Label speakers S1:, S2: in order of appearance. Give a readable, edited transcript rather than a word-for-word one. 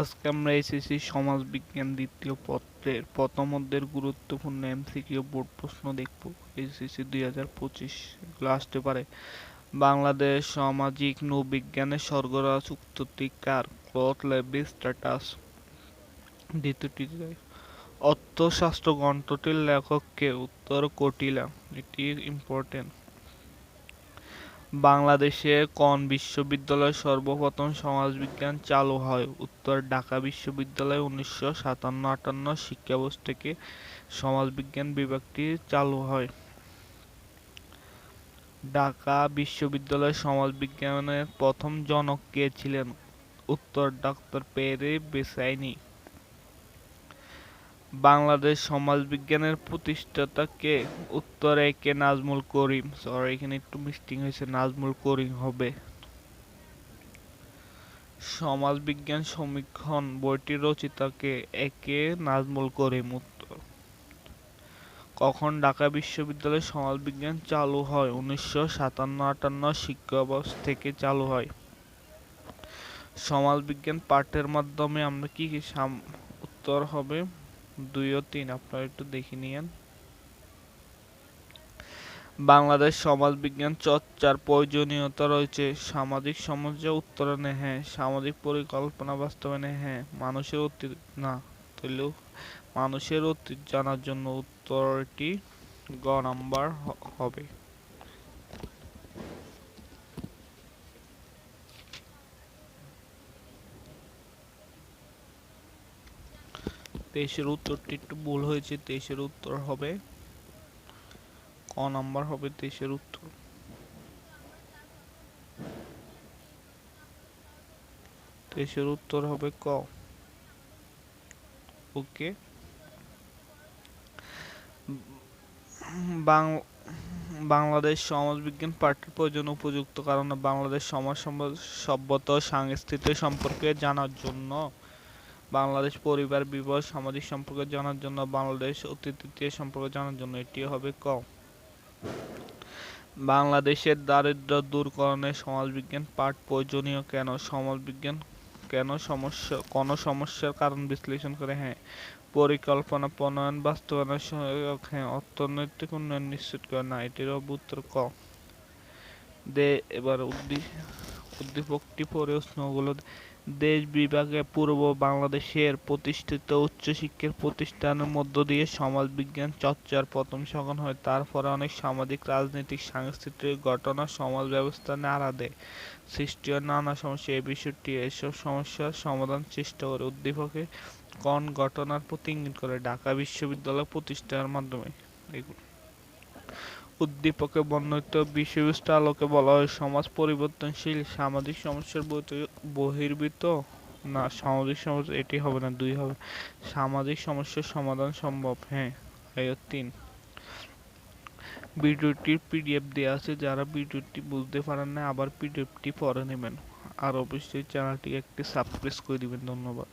S1: আজকে আমরা এসেছি সমাজবিজ্ঞান দ্বিতীয় পত্রের প্রথম অধ্যায়ের গুরুত্বপূর্ণ এমসিকিউ বোর্ড প্রশ্ন দেখব। এসএসসি 2025 এগুলো আসতে পারে। বাংলাদেশ সামাজিক নৌবিজ্ঞানের সরবরাহ উত্তরটি কার? Cloth Levy status. দ্বিতীয়টি অর্থশাস্ত্র গ্রন্থটির লেখক কে? উত্তর কটিলা। এটি ইম্পর্টেন্ট। বাংলাদেশে কোন বিশ্ববিদ্যালয়ে সর্বপ্রথম সমাজবিজ্ঞান চালু হয়? উত্তর ঢাকা বিশ্ববিদ্যালয়। 1957-58 শিক্ষাবর্ষ থেকে সমাজবিজ্ঞান বিভাগটি চালু হয়। ঢাকা বিশ্ববিদ্যালয়ের সমাজবিজ্ঞানের প্রথম জনক কে ছিলেন? উত্তর ডক্টর পেরে বেসাইনি। বাংলাদেশ সমাজবিজ্ঞানের প্রতিষ্ঠাতা কে? উত্তর এ কে নাজমুল করিম। সরি, এখানে একটু মিস্টেক হয়েছে, নাজমুল করিম হবে। সমাজবিজ্ঞান সমীক্ষণ বইটির রচয়িতা কে? এ কে নাজমুল করিম। উত্তর। কখন ঢাকা বিশ্ববিদ্যালয়ে সমাজবিজ্ঞান চালু হয়? 1957-58 শিক্ষাবর্ষ থেকে চালু হয়। সমাজবিজ্ঞান পাঠের মাধ্যমে আমরা কি কি উত্তর হবে 2 ও 3, আপনারা একটু দেখে নিয়েন। বাংলাদেশ সমাজবিজ্ঞান চর্চার প্রয়োজনীয়তা রয়েছে। সামাজিক সমস্যা উত্তরণে হ্যাঁ। সামাজিক পরিকল্পনা বাস্তবায়নে হ্যাঁ। মানুষের অতীত না। তাহলেও মানুষের অতীত জানার জন্য উত্তরটি গ নাম্বার হবে। তেইশের উত্তরটি একটু ভুল হয়েছে, তেইশের উত্তর হবে ক নাম্বার হবে তেইশের উত্তর। তেইশের উত্তর হবে ক। ওকে। বাংলাদেশ সমাজবিজ্ঞান পাঠ্যের প্রয়োজন উপযুক্ত কারণে বাংলাদেশ সমাজ সভ্যতা ও সংস্কৃতি সম্পর্কে জানার জন্য, বাংলাদেশ পরিবার বিভাগ সামাজিক সম্পর্কে জানার জন্য, বাংলাদেশ অতীত ইতিহাস সম্পর্কে জানার জন্য। এটি হবে ক। বাংলাদেশের দারিদ্র্য দূরকরণে সমাজবিজ্ঞান পাঠ প্রয়োজনীয় কেন? সমাজবিজ্ঞান কেন কোন সমস্যার কারণ বিশ্লেষণ করে? হ্যাঁ। পরিকল্পনা প্রণয়ন বাস্তবায়নের সহায়ক। হ্যাঁ। অর্থনৈতিক উন্নয়ন নিশ্চিত করে না। এটির উত্তর ক। এবার উদ্দীপকটি পড়ে প্রশ্নগুলো। দেশ বিভাগে পূর্ব বাংলাদেশের প্রতিষ্ঠিত উচ্চশিক্ষার প্রতিষ্ঠানের মধ্য দিয়ে সমাজবিজ্ঞান চর্চার প্রথম সংগ্রহ হয়। তারপরে অনেক সামাজিক, রাজনৈতিক, সাংস্কৃতিক ঘটনা সমাজ ব্যবস্থা নাড়া দেয়, সৃষ্টি হয় নানা সমস্যা। এই বিষয়টি এসব সমস্যার সমাধান চেষ্টা করে। উদ্দীপকে কোন ঘটনার প্রতি ইঙ্গিত করে? ঢাকা বিশ্ববিদ্যালয় প্রতিষ্ঠার মাধ্যমে। এগুলো উদ্দীপকে বর্ণিত বিষয়বস্তুর আলোকে বলা হয় সমাজ পরিবর্তনশীল। সামাজিক সমস্যার বহির্ভূত না সামাজিক সমস্যা। এটি হবে না, 2 হবে। সামাজিক সমস্যার সমাধান সম্ভব। হ্যাঁ। এই 3। ভিডিওটির পিডিএফ দেওয়া আছে, যারা ভিডিওটি বুঝতে পারেন না আবার পিডিএফটি পড়ে নেবেন। আর অবশ্যই চ্যানেলটিকে একটি সাবস্ক্রাইব করে দিবেন। ধন্যবাদ।